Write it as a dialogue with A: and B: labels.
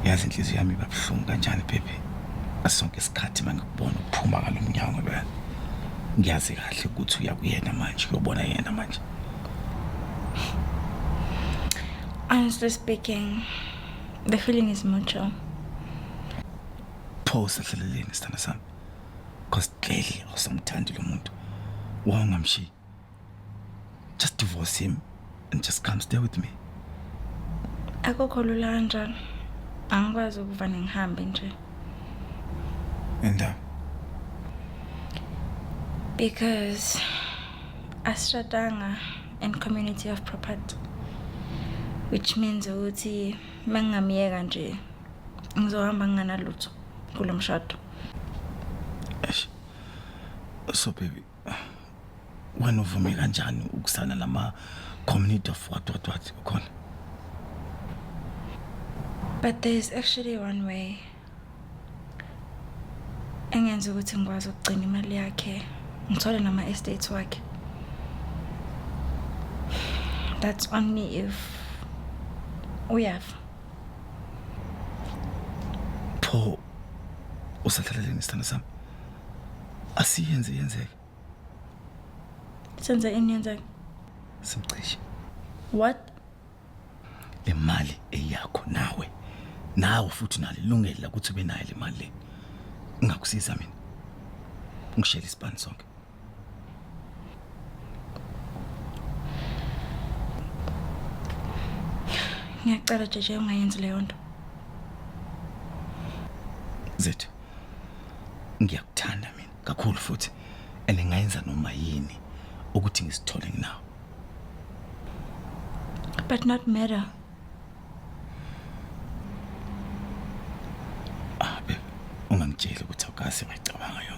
A: yazi inhliziyo yami iba buhlungu kanjani baby. Asonke isikhathi mangikubona uphuma kalomnyango lo. Ngiyazi kahle ukuthi uya kuyena manje, uyobona yena manje.
B: Honestly speaking, the feeling is mutual.
A: Pause ahleleleni sithanda sami. Because clearly awusamthandi lo muntu. Wangamshi. Just divorce him and just come stay with me.
B: Akukho lula kanjalo. Angikwazi ukuvana ngihambe nje.
A: And
B: Because asishadanga in community of property, which means ukuthi mangamiyeka nje ngizohamba nginganalutho kulomshado.
A: So baby, wena uvume kanjani ukusana nama community of what ukhona?
B: But there's actually one way engenza ukuthi ngikwazi ukugcina imali yakhe ngithole nama estates wakhe. That's only if uyafa.
A: Pho usahlaleleni sithanda sami. Yenzeke.
B: Senza ini yenzeke?
A: Simcishe.
B: What?
A: Le mali eyakho nawe. Nawe futhi nalilungela ukuthi ube nayo le mali le. Ngakusiza mina. Ngishela isibani sonke.
B: Ngiyacela jeje ungayenzi leyo nto.
A: Zethu. Ngiyakuthanda mina kakhulu futhi enengayenza noma yini ukuthi ngisithole nginawo.
B: But not matter.
A: Babe, ungangitshela ukuthi awukaze wayicabanga yona.